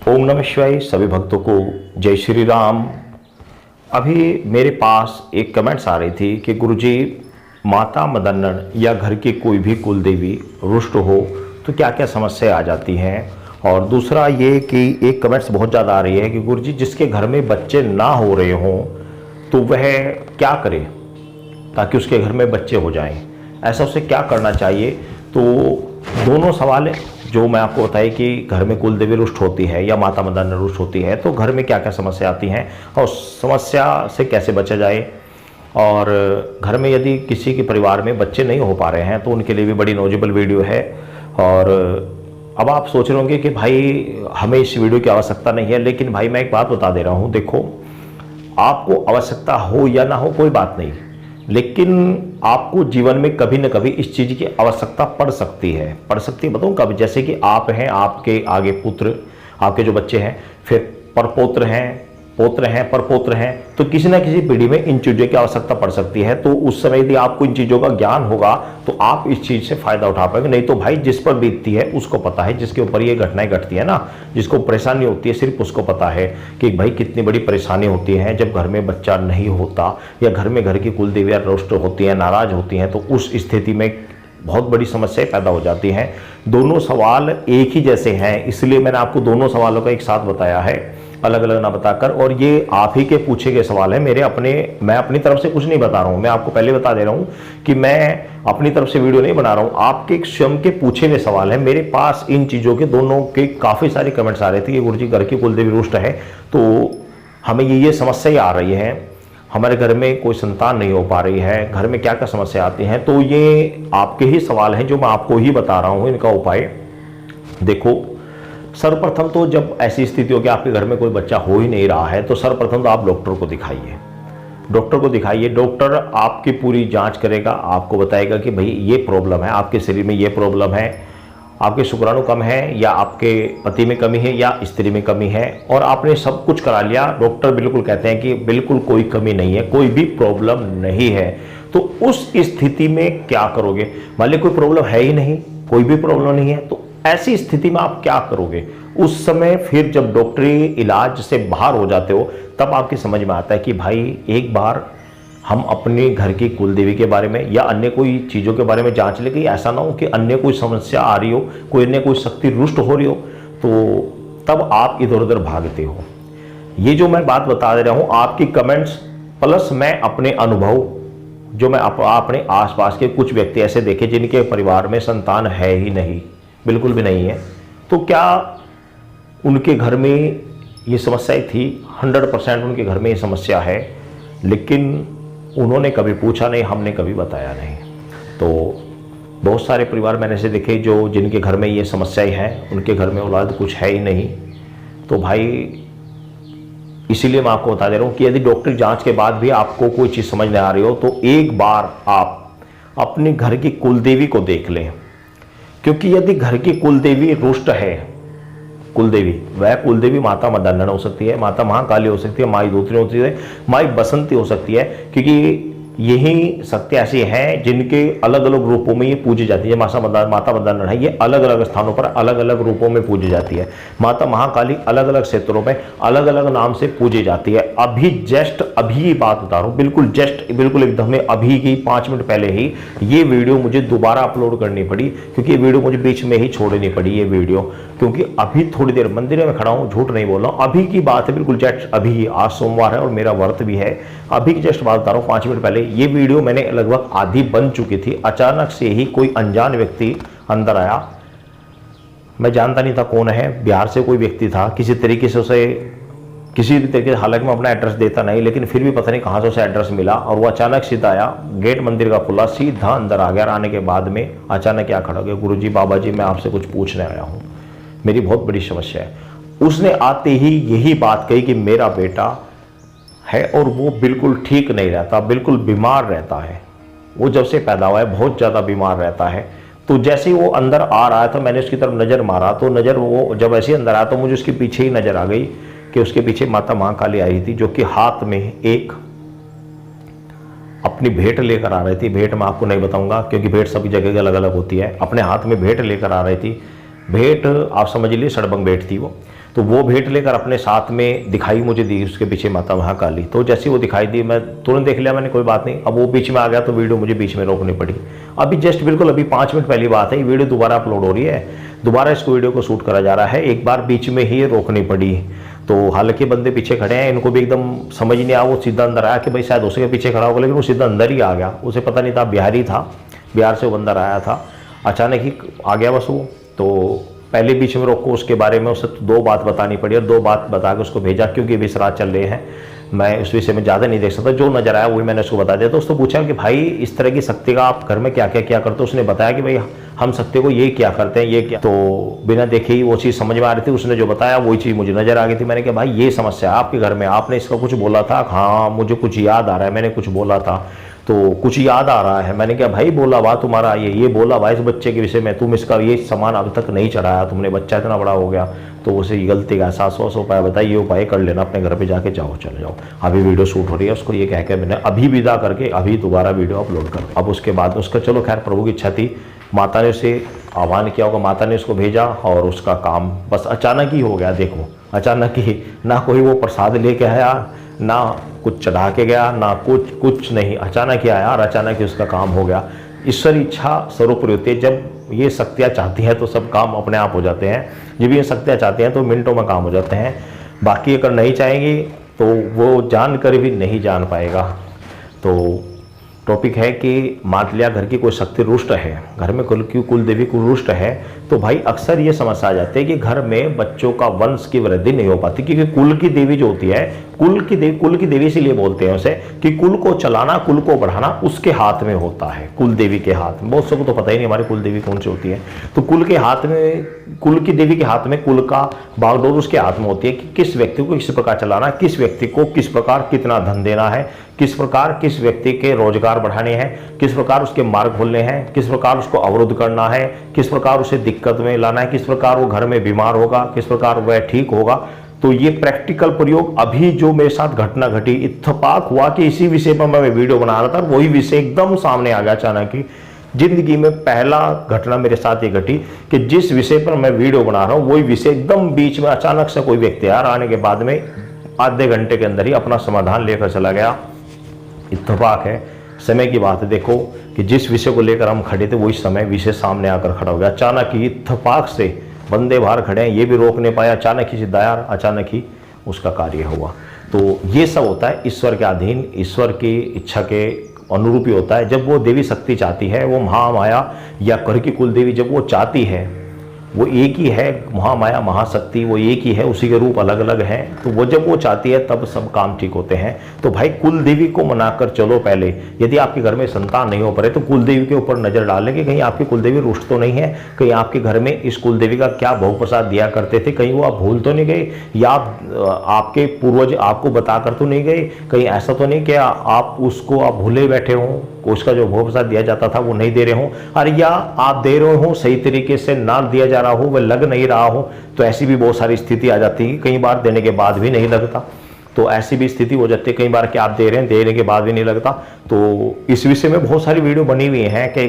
ओम नमः शिवाय। सभी भक्तों को जय श्री राम। अभी मेरे पास एक कमेंट्स आ रही थी कि गुरुजी माता मदन्नन या घर की कोई भी कुल देवी रुष्ट हो तो क्या क्या समस्या आ जाती हैं। और दूसरा ये कि एक कमेंट्स बहुत ज़्यादा आ रही है कि गुरुजी जिसके घर में बच्चे ना हो रहे हों तो वह क्या करे ताकि उसके घर में बच्चे हो जाएं, ऐसा उसे क्या करना चाहिए। तो दोनों सवाल जो मैं आपको बताया कि घर में कुल देवी रुष्ट होती है या माता मदन्नन रुष्ट होती है तो घर में क्या क्या समस्या आती हैं और समस्या से कैसे बचा जाए। और घर में यदि किसी के परिवार में बच्चे नहीं हो पा रहे हैं तो उनके लिए भी बड़ी नॉलेजेबल वीडियो है। और अब आप सोच रहे होंगे कि भाई हमें इस वीडियो की आवश्यकता नहीं है, लेकिन भाई मैं एक बात बता दे रहा हूँ, देखो आपको आवश्यकता हो या ना हो कोई बात नहीं, लेकिन आपको जीवन में कभी न कभी इस चीज़ की आवश्यकता पड़ सकती है। बताऊँ कब? जैसे कि आप हैं, आपके आगे पुत्र, आपके जो बच्चे हैं, फिर परपोत्र हैं, पोत्र हैं, परपोत्र हैं, तो किसी न किसी पीढ़ी में इन चीज़ों की आवश्यकता पड़ सकती है। तो उस समय यदि आपको इन चीज़ों का ज्ञान होगा तो आप इस चीज़ से फायदा उठा पाएंगे। नहीं तो भाई जिस पर बीतती है उसको पता है, जिसके ऊपर ये घटनाएं घटती है ना, जिसको परेशानी होती है सिर्फ उसको पता है कि भाई कितनी बड़ी परेशानी होती है जब घर में बच्चा नहीं होता या घर में घर की कुल देवियाँ रुष्ट होती हैं, नाराज होती हैं, तो उस स्थिति में बहुत बड़ी समस्याएं पैदा हो जाती हैं। दोनों सवाल एक ही जैसे हैं, इसलिए मैंने आपको दोनों सवालों का एक साथ बताया है, अलग अलग ना बताकर। और ये आप ही के पूछे गए सवाल है, मैं अपनी तरफ से कुछ नहीं बता रहा हूँ। मैं आपको पहले बता दे रहा हूँ कि मैं अपनी तरफ से वीडियो नहीं बना रहा हूँ, आपके स्वयं के पूछे गए सवाल है। मेरे पास इन चीज़ों के दोनों के काफ़ी सारे कमेंट्स आ रहे थे कि गुरुजी घर की कुलदेवी रुष्ट है तो हमें ये समस्या आ रही है, हमारे घर में कोई संतान नहीं हो पा रही है, घर में क्या क्या समस्या आती हैं। तो ये आपके ही सवाल हैं जो मैं आपको ही बता रहा हूँ इनका उपाय। देखो सर्वप्रथम तो जब ऐसी स्थिति हो कि आपके घर में कोई बच्चा हो ही नहीं रहा है तो सर्वप्रथम तो आप डॉक्टर को दिखाइए। डॉक्टर आपकी पूरी जांच करेगा, आपको बताएगा कि भाई ये प्रॉब्लम है, आपके शरीर में ये प्रॉब्लम है, आपके शुक्राणु कम है या आपके पति में कमी है या स्त्री में कमी है, और आपने सब कुछ करा लिया। डॉक्टर बिल्कुल कहते हैं कि बिल्कुल कोई कमी नहीं है, कोई भी प्रॉब्लम नहीं है। तो उस स्थिति में क्या करोगे? मान ली कोई प्रॉब्लम है ही नहीं, कोई भी प्रॉब्लम नहीं है, तो ऐसी स्थिति में आप क्या करोगे? उस समय फिर जब डॉक्टरी इलाज से बाहर हो जाते हो तब आपकी समझ में आता है कि भाई एक बार हम अपने घर की कुलदेवी के बारे में या अन्य कोई चीज़ों के बारे में जांच ले, कि ऐसा ना हो कि अन्य कोई समस्या आ रही हो, कोई अन्य कोई शक्ति रुष्ट हो रही हो, तो तब आप इधर उधर भागते हो। ये जो मैं बात बता दे रहा हूँ आपकी कमेंट्स प्लस मैं अपने अनुभव जो मैं अपने आसपास के कुछ व्यक्ति ऐसे देखे जिनके परिवार में संतान है ही नहीं, बिल्कुल भी नहीं है, तो क्या उनके घर में ये समस्या थी? 100% उनके घर में ये समस्या है, लेकिन उन्होंने कभी पूछा नहीं, हमने कभी बताया नहीं। तो बहुत सारे परिवार मैंने ऐसे देखे जो जिनके घर में ये समस्याएं हैं, उनके घर में औलाद कुछ है ही नहीं। तो भाई इसीलिए मैं आपको बता दे रहा हूँ कि यदि डॉक्टरी जांच के बाद भी आपको कोई चीज़ समझ नहीं आ रही हो तो एक बार आप अपने घर की कुलदेवी को देख लें। क्योंकि यदि घर की कुलदेवी रुष्ट है, कुलदेवी वह कुलदेवी माता मदन्नन हो सकती है, माता महाकाली हो सकती है, माई धोत्री हो सकती है, माई बसंती हो सकती है, क्योंकि यही शक्ति ऐसी हैं जिनके अलग अलग रूपों में ये पूजी जाती है। माता मदन्नन है, ये अलग अलग स्थानों पर अलग अलग रूपों में पूजी जाती है। माता महाकाली अलग अलग क्षेत्रों में अलग अलग नाम से पूजी जाती है। अभी बात बता रहा हूँ, बिल्कुल एकदम अभी की 5 मिनट पहले ही ये वीडियो मुझे दोबारा अपलोड करनी पड़ी, क्योंकि ये वीडियो मुझे बीच में ही छोड़नी पड़ी ये वीडियो, क्योंकि अभी थोड़ी देर मंदिर में खड़ा हूँ, झूठ नहीं बोल रहा हूँ, अभी की बात है, बिल्कुल जस्ट अभी। आज सोमवार है और मेरा व्रत भी है, अभी की जस्ट बात बता रहा हूँ 5 मिनट पहले। ये वीडियो मैंने लगभग आधी बन चुकी थी, अचानक से ही कोई अनजान व्यक्ति अंदर आया। मैं जानता नहीं था कौन है, बिहार से कोई व्यक्ति था, किसी तरीके से उसे किसी भी तरीके से, हालांकि मैं अपना एड्रेस देता नहीं, लेकिन फिर भी पता नहीं कहाँ से उसे एड्रेस मिला, और वो अचानक सीधा आया, गेट मंदिर का खुला, सीधा अंदर आ गया। आने के बाद में अचानक क्या खड़ा हो गया, गुरुजी बाबा जी मैं आपसे कुछ पूछने आया हूँ, मेरी बहुत बड़ी समस्या है। उसने आते ही यही बात कही कि मेरा बेटा है और वो बिल्कुल ठीक नहीं रहता, बिल्कुल बीमार रहता है, वो जब से पैदा हुआ है बहुत ज़्यादा बीमार रहता है। तो जैसे ही वो अंदर आ रहा था मैंने उसकी तरफ नज़र मारा, तो नज़र वो जब ऐसे ही अंदर आया तो मुझे उसके पीछे ही नज़र आ गई कि उसके पीछे माता महाकाली आई थी, जो कि हाथ में एक अपनी भेंट लेकर आ रही थी। भेंट मैं आपको नहीं बताऊंगा क्योंकि भेंट सभी जगह अलग अलग होती है। अपने हाथ में भेंट लेकर आ रही थी, भेंट आप समझ लीजिए षडभंग भेंट थी वो। तो वो भेंट लेकर अपने साथ में दिखाई मुझे दी, उसके पीछे माता महाकाली। तो जैसे वो दिखाई दी मैं तुरंत देख लिया मैंने, कोई बात नहीं। अब वो बीच में आ गया तो वीडियो मुझे बीच में रोकनी पड़ी। अभी जस्ट बिल्कुल अभी 5 मिनट पहली बात है, ये वीडियो दोबारा अपलोड हो रही है, दोबारा इसको वीडियो को शूट करा जा रहा है, एक बार बीच में ही रोकनी पड़ी। तो हालांकि बंदे पीछे खड़े हैं, इनको भी एकदम समझ नहीं आया, वो सीधा अंदर आया कि भाई शायद उसके पीछे खड़ा होगा, लेकिन वो सीधा अंदर ही आ गया। उसे पता नहीं था, बिहारी था, बिहार से वो बंदर आया था, अचानक ही आ गया बस वो। तो पहले बीच में रोको, उसके बारे में उसे 2 बात बतानी पड़ी और 2 बात बता के उसको भेजा, क्योंकि विष रात चल रहे हैं, मैं उस विषय में ज़्यादा नहीं देख सकता, जो नजर आया वही मैंने उसको बता दिया। तो उसको पूछा कि भाई इस तरह की शक्ति का आप घर में क्या क्या क्या करते हो। उसने बताया कि भाई हम शक्ति को ये क्या करते हैं, ये क्या। तो बिना देखे ही वो चीज़ समझ में आ रही थी, उसने जो बताया वही चीज़ मुझे नजर आ गई थी। मैंने कहा भाई ये समस्या है आपके घर में, आपने इसका कुछ बोला था। हाँ मुझे कुछ याद आ रहा है, मैंने कुछ बोला था, तो कुछ याद आ रहा है। मैंने कहा भाई बोला हुआ तुम्हारा ये बोला हुआ इस बच्चे के विषय में, तुम इसका ये सामान अभी तक नहीं चढ़ाया, तुमने, बच्चा इतना बड़ा हो गया। तो उसे गलती का एहसास हुआ, उपाय बताइए, ये उपाय कर लेना, अपने घर पे जाके जाओ, चले जाओ। अभी वीडियो शूट हो रही है, उसको ये कह के मैंने अभी विदा करके अभी दोबारा वीडियो अपलोड कर। अब उसके बाद उसका चलो खैर प्रभु की इच्छा थी, माता ने उसे आह्वान किया होगा, माता ने उसको भेजा और उसका काम बस अचानक ही हो गया। देखो अचानक ही, ना कोई वो प्रसाद लेके आया, ना कुछ चढ़ा के गया, ना कुछ नहीं, अचानक ही आया और अचानक ही उसका काम हो गया। ईश्वर इच्छा स्वरूप होती है, जब ये शक्तियाँ चाहती हैं तो सब काम अपने आप हो जाते हैं, जब ये शक्तियाँ चाहती हैं तो मिनटों में काम हो जाते हैं। बाकी अगर नहीं चाहेंगी तो वो जान कर भी नहीं जान पाएगा। तो टॉपिक है कि मान लिया घर की कोई शक्ति रुष्ट है, घर में कुल देवी कुल रुष्ट है, तो भाई अक्सर ये समस्या आ जाती है कि घर में बच्चों का वंश की वृद्धि नहीं हो पाती, क्योंकि कुल की देवी जो होती है, कुल की देवी इसीलिए बोलते हैं उसे कि कुल को चलाना, कुल को बढ़ाना उसके हाथ में होता है, कुल देवी के हाथ में। बहुत सबको तो पता ही नहीं हमारी कुल देवी कौन सी होती है। तो कुल के हाथ में, कुल की देवी के हाथ में, कुल का बागडोर उसके हाथ में होती है कि किस व्यक्ति को किस प्रकार चलाना, किस व्यक्ति को किस प्रकार कितना धन देना है, किस प्रकार किस व्यक्ति के रोजगार बढ़ाने हैं, किस प्रकार उसके मार्ग खोलने हैं, किस प्रकार उसको अवरुद्ध करना है, किस प्रकार उसे दिक्कत में लाना है, किस प्रकार वो घर में बीमार होगा, किस प्रकार वह ठीक होगा। तो ये प्रैक्टिकल प्रयोग अभी जो मेरे साथ घटना घटी, इत्तेफाक हुआ कि इसी विषय पर मैं वीडियो बना रहा था, वही विषय एकदम सामने आ गया अचानक ही। जिंदगी में पहला घटना मेरे साथ ये घटी कि जिस विषय पर मैं वीडियो बना रहा हूँ वही विषय एकदम बीच में अचानक से कोई व्यक्ति आने के बाद में आधे घंटे के अंदर ही अपना समाधान लेकर चला गया। इत्तेफाक है, समय की बात है। देखो कि जिस विषय को लेकर हम खड़े थे वही समय विषय सामने आकर खड़ा हो गया अचानक ही। इत्तेफाक से बंदे बाहर खड़े हैं, ये भी रोक नहीं पाया, अचानक ही सीधा यार, अचानक ही उसका कार्य हुआ। तो ये सब होता है ईश्वर के अधीन, ईश्वर की इच्छा के अनुरूप ही होता है। जब वो देवी शक्ति चाहती है, वो महामाया या घर की कुल देवी जब वो चाहती है, वो एक ही है, महामाया महाशक्ति वो एक ही है, उसी के रूप अलग अलग हैं। तो वो जब वो चाहती है तब सब काम ठीक होते हैं। तो भाई कुल देवी को मनाकर चलो पहले। यदि आपके घर में संतान नहीं हो पा रहे तो कुल देवी के ऊपर नजर डालें कि कहीं आपकी कुल देवी रुष्ट तो नहीं है, कहीं आपके घर में इस कुल देवी का क्या भोग प्रसाद दिया करते थे, कहीं वो आप भूल तो नहीं गए, या आपके पूर्वज आपको बताकर तो नहीं गए, कहीं ऐसा तो नहीं किया आप उसको आप भूले बैठे हों, उसका जो भोग प्रसाद दिया जाता था वो नहीं दे रहे हो, और या आप दे रहे हो सही तरीके से ना दिया जा रहा हो, वह लग नहीं रहा हो। तो ऐसी भी बहुत सारी स्थिति आ जाती है, कई बार देने के बाद भी नहीं लगता। तो ऐसी भी स्थिति हो जाती है कई बार कि आप दे रहे हैं, देने के बाद भी नहीं लगता। तो इस विषय में बहुत सारी वीडियो बनी हुई हैं कि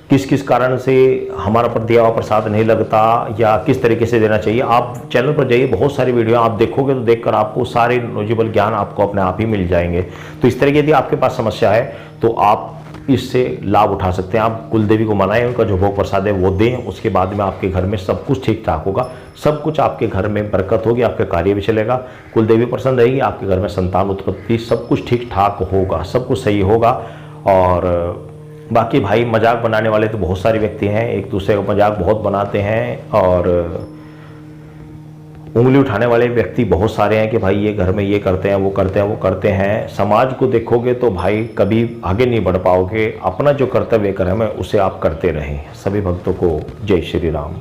किस किस कारण से हमारा पर दिया हुआ प्रसाद नहीं लगता या किस तरीके से देना चाहिए। आप चैनल पर जाइए, बहुत सारी वीडियो आप देखोगे तो देखकर आपको सारे नॉलेजेबल ज्ञान आपको अपने आप ही मिल जाएंगे। तो इस तरह की यदि आपके पास समस्या है तो आप इससे लाभ उठा सकते हैं। आप कुल देवी को मनाएं, उनका जो भोग प्रसाद है वो दें, उसके बाद में आपके घर में सब कुछ ठीक ठाक होगा, सब कुछ आपके घर में बरकत होगी, आपका कार्य भी चलेगा, कुल देवी प्रसन्न रहेगी, आपके घर में संतान उत्पत्ति सब कुछ ठीक ठाक होगा, सब कुछ सही होगा। और बाकी भाई मजाक बनाने वाले तो बहुत सारे व्यक्ति हैं, एक दूसरे का मजाक बहुत बनाते हैं और उंगली उठाने वाले व्यक्ति बहुत सारे हैं कि भाई ये घर में ये करते हैं, वो करते हैं, वो करते हैं। समाज को देखोगे तो भाई कभी आगे नहीं बढ़ पाओगे। अपना जो कर्तव्य कर्म है उसे आप करते रहें। सभी भक्तों को जय श्री राम।